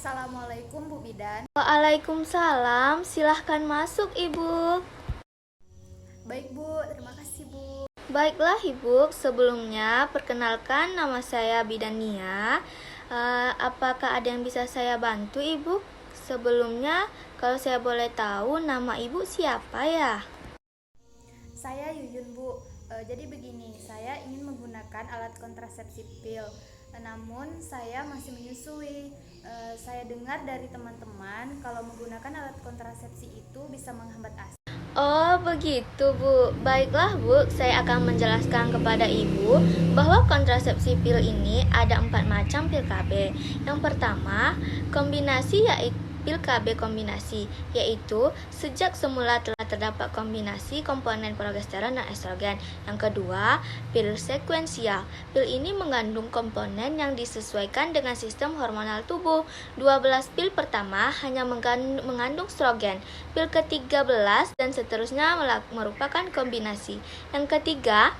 Assalamualaikum Bu Bidan. Waalaikumsalam, silahkan masuk Ibu. Baik Bu, terima kasih Bu. Baiklah Ibu, sebelumnya perkenalkan nama saya Bidan Nia. Apakah ada yang bisa saya bantu Ibu? Sebelumnya, kalau saya boleh tahu nama Ibu siapa ya? Saya Yuyun Bu. Jadi begini, saya ingin menggunakan alat kontrasepsi pil. Namun saya masih menyusui. Saya dengar dari teman-teman kalau menggunakan alat kontrasepsi itu bisa menghambat ASI. Oh begitu Bu. Baiklah Bu, saya akan menjelaskan kepada Ibu bahwa kontrasepsi pil ini ada 4 macam pil KB. Yang pertama, kombinasi yaitu pil KB kombinasi, yaitu sejak semula telah terdapat kombinasi komponen progesteron dan estrogen. Yang kedua, pil sekuensial. Pil ini mengandung komponen yang disesuaikan dengan sistem hormonal tubuh. 12 pil pertama hanya mengandung estrogen. Pil ke-13 dan seterusnya merupakan kombinasi. Yang ketiga,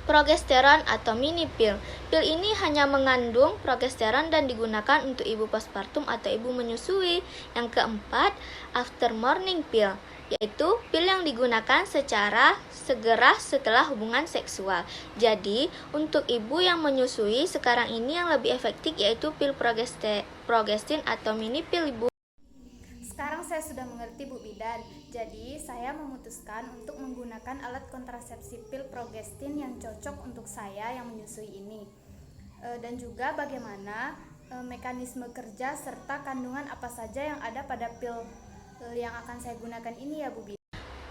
progesteron atau mini pil. Pil ini hanya mengandung progesteron dan digunakan untuk ibu postpartum atau ibu menyusui. Yang keempat, after morning pill, yaitu pil yang digunakan secara segera setelah hubungan seksual. Jadi, untuk ibu yang menyusui sekarang ini yang lebih efektif yaitu pil progestin atau mini pil Ibu. Sekarang saya sudah mengerti Bu Bidan. Jadi saya memutuskan untuk menggunakan alat kontrasepsi pil progestin yang cocok untuk saya yang menyusui ini. Dan juga bagaimana mekanisme kerja serta kandungan apa saja yang ada pada pil yang akan saya gunakan ini ya Bu Bidan.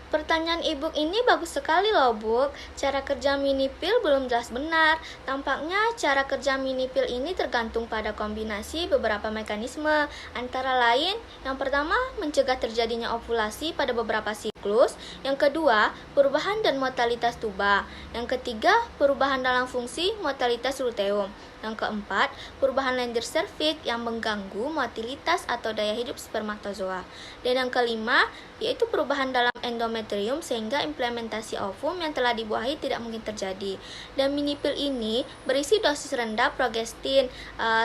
Pertanyaan Ibu ini bagus sekali loh Bu. Cara kerja mini pil belum jelas benar. Tampaknya cara kerja mini pil ini tergantung pada kombinasi beberapa mekanisme. Antara lain, yang pertama mencegah terjadinya ovulasi pada beberapa siklus. Yang kedua, perubahan dan motalitas tuba. Yang ketiga, perubahan dalam fungsi motalitas luteum. Yang keempat, perubahan lendir serviks yang mengganggu motilitas atau daya hidup spermatozoa. Dan yang kelima, yaitu perubahan dalam endometrium sehingga implementasi ovum yang telah dibuahi tidak mungkin terjadi. Dan mini pil ini berisi dosis rendah progestin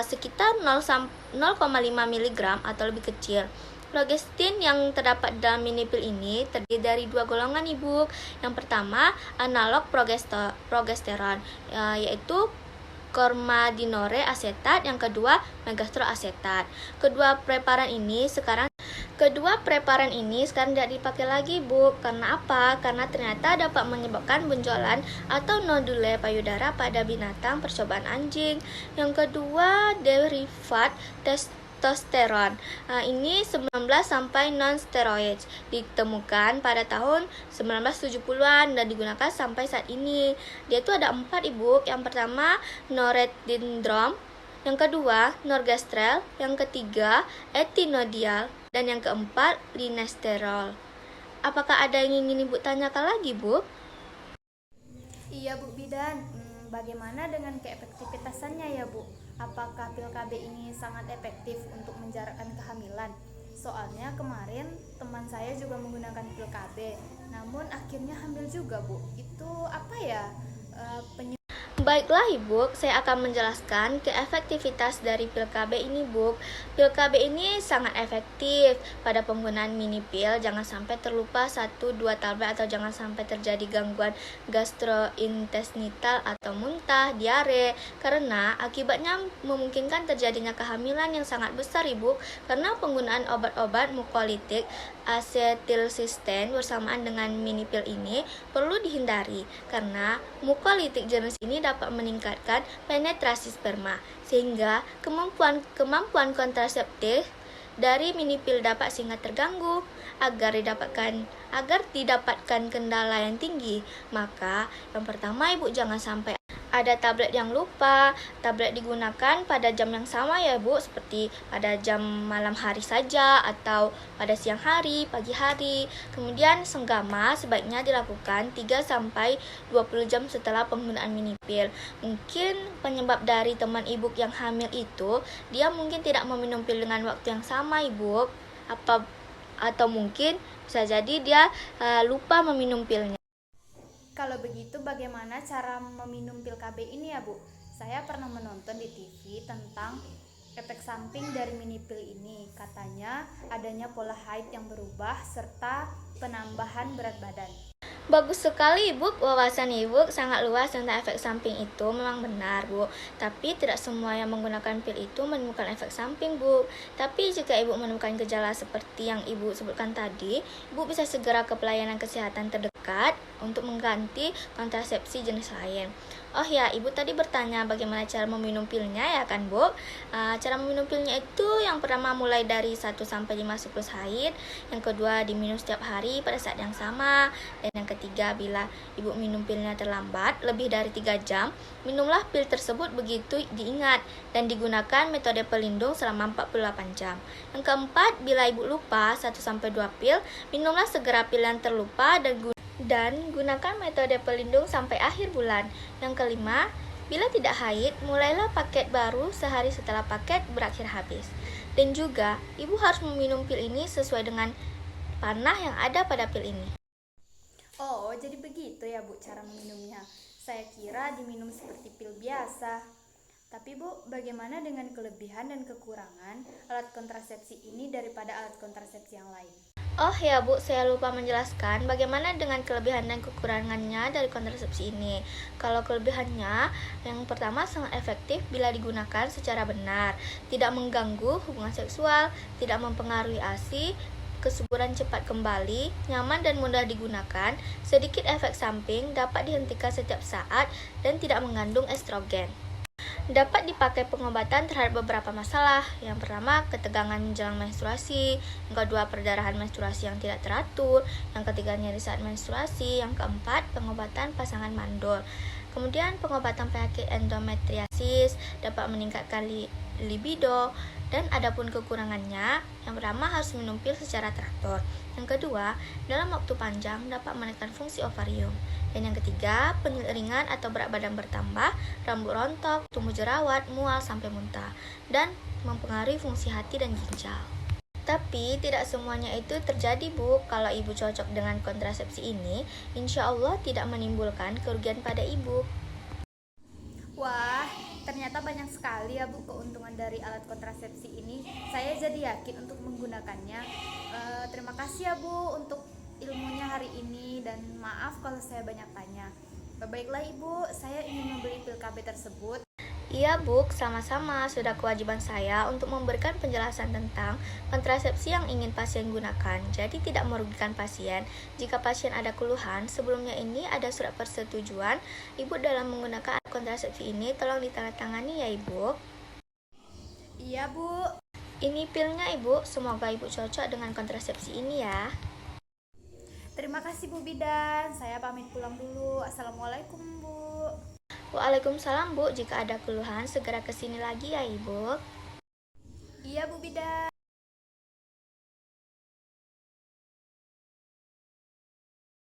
sekitar 0,5 mg atau lebih kecil. Progestin yang terdapat dalam mini pil ini terdiri dari 2 golongan Ibu. Yang pertama, analog progesteron, yaitu kormadinore asetat, yang kedua megastrol asetat. Kedua preparan ini sekarang tidak dipakai lagi Bu. Karena apa? Karena ternyata dapat menyebabkan benjolan atau nodule payudara pada binatang percobaan anjing. Yang kedua, derivat testosteron. Ini 19 sampai non-steroids ditemukan pada tahun 1970-an dan digunakan sampai saat ini. Dia itu ada 4 Ibu. Yang pertama, norethindrome. Yang kedua, norgestrel. Yang ketiga, etinodiol. Dan yang keempat, linesterol. Apakah ada yang ingin Ibu tanyakan lagi, Bu? Iya Bu Bidan, bagaimana dengan keefektivitasannya ya Bu? Apakah pil KB ini sangat efektif untuk menjarakkan kehamilan? Soalnya kemarin teman saya juga menggunakan pil KB, namun akhirnya hamil juga Bu. Itu apa ya? Baiklah Ibu, saya akan menjelaskan keefektivitas dari pil KB ini Bu. Pil KB ini sangat efektif pada penggunaan mini pil. Jangan sampai terlupa 1-2 tablet atau jangan sampai terjadi gangguan gastrointestinal atau muntah, diare. Karena akibatnya memungkinkan terjadinya kehamilan yang sangat besar Ibu. Karena penggunaan obat-obat mukolitik asetilsisten bersamaan dengan mini pil ini perlu dihindari. Karena mukolitik jenis ini dapat meningkatkan penetrasi sperma sehingga kemampuan kontraseptif dari mini pil dapat sangat terganggu. Agar didapatkan kendala yang tinggi, maka yang pertama Ibu jangan sampai ada tablet yang lupa. Tablet digunakan pada jam yang sama ya Bu, seperti pada jam malam hari saja atau pada siang hari, pagi hari. Kemudian senggama sebaiknya dilakukan 3-20 jam setelah penggunaan mini pil. Mungkin penyebab dari teman Ibu yang hamil itu, dia mungkin tidak meminum pil dengan waktu yang sama Ibu. Atau mungkin bisa jadi dia lupa meminum pilnya. Kalau begitu bagaimana cara meminum pil KB ini ya Bu? Saya pernah menonton di TV tentang efek samping dari mini pill ini. Katanya adanya pola haid yang berubah serta penambahan berat badan. Bagus sekali, Bu. Wawasan Ibu sangat luas tentang efek samping itu memang benar, Bu. Tapi tidak semua yang menggunakan pil itu menemukan efek samping, Bu. Tapi jika Ibu menemukan gejala seperti yang Ibu sebutkan tadi, Ibu bisa segera ke pelayanan kesehatan terdekat untuk mengganti kontrasepsi jenis lain. Oh ya, Ibu tadi bertanya bagaimana cara meminum pilnya ya kan, Bu? Cara meminum pilnya itu yang pertama mulai dari 1-5 siklus haid, yang kedua diminum setiap hari pada saat yang sama, dan yang ketiga bila Ibu minum pilnya terlambat lebih dari 3 jam, minumlah pil tersebut begitu diingat dan digunakan metode pelindung selama 48 jam. Yang keempat, bila Ibu lupa 1-2 pil, minumlah segera pil yang terlupa dan gunakan metode pelindung sampai akhir bulan. Yang kelima, bila tidak haid, mulailah paket baru sehari setelah paket berakhir habis. Dan juga, Ibu harus meminum pil ini sesuai dengan panah yang ada pada pil ini. Oh, jadi begitu ya Bu cara meminumnya. Saya kira diminum seperti pil biasa. Tapi Bu, bagaimana dengan kelebihan dan kekurangan alat kontrasepsi ini daripada alat kontrasepsi yang lain? Oh ya Bu, saya lupa menjelaskan bagaimana dengan kelebihan dan kekurangannya dari kontrasepsi ini. Kalau kelebihannya, yang pertama sangat efektif bila digunakan secara benar, tidak mengganggu hubungan seksual, tidak mempengaruhi ASI, kesuburan cepat kembali, nyaman dan mudah digunakan, sedikit efek samping, dapat dihentikan setiap saat, dan tidak mengandung estrogen. Dapat dipakai pengobatan terhadap beberapa masalah. Yang pertama, ketegangan menjelang menstruasi. Yang kedua, perdarahan menstruasi yang tidak teratur. Yang ketiga, nyeri saat menstruasi. Yang keempat, pengobatan pasangan mandul. Kemudian, pengobatan penyakit endometriasis dapat meningkatkan libido. Dan adapun kekurangannya, yang pertama harus minum pil secara teratur. Yang kedua, dalam waktu panjang dapat menekan fungsi ovarium. Dan yang ketiga, penyeringan atau berat badan bertambah, rambut rontok, tumbuh jerawat, mual sampai muntah, dan mempengaruhi fungsi hati dan ginjal. Tapi tidak semuanya itu terjadi Bu. Kalau Ibu cocok dengan kontrasepsi ini, insya Allah tidak menimbulkan kerugian pada Ibu. Wah, ternyata banyak sekali ya Bu keuntungan dari alat kontrasepsi ini. Saya jadi yakin untuk menggunakannya. Terima kasih ya Bu untuk ilmunya hari ini, dan maaf kalau saya banyak tanya. Baiklah Ibu, saya ingin membeli pil KB tersebut. Iya Bu, sama-sama. Sudah kewajiban saya untuk memberikan penjelasan tentang kontrasepsi yang ingin pasien gunakan. Jadi tidak merugikan pasien. Jika pasien ada keluhan, sebelumnya ini ada surat persetujuan Ibu dalam menggunakan alat kontrasepsi ini, tolong ditandatangani ya Ibu. Iya Bu. Ini pilnya Ibu, semoga Ibu cocok dengan kontrasepsi ini ya. Terima kasih Bu Bidan, saya pamit pulang dulu. Assalamualaikum Bu. Waalaikumsalam Bu, jika ada keluhan segera kesini lagi ya Ibu. Iya Bu Bidan.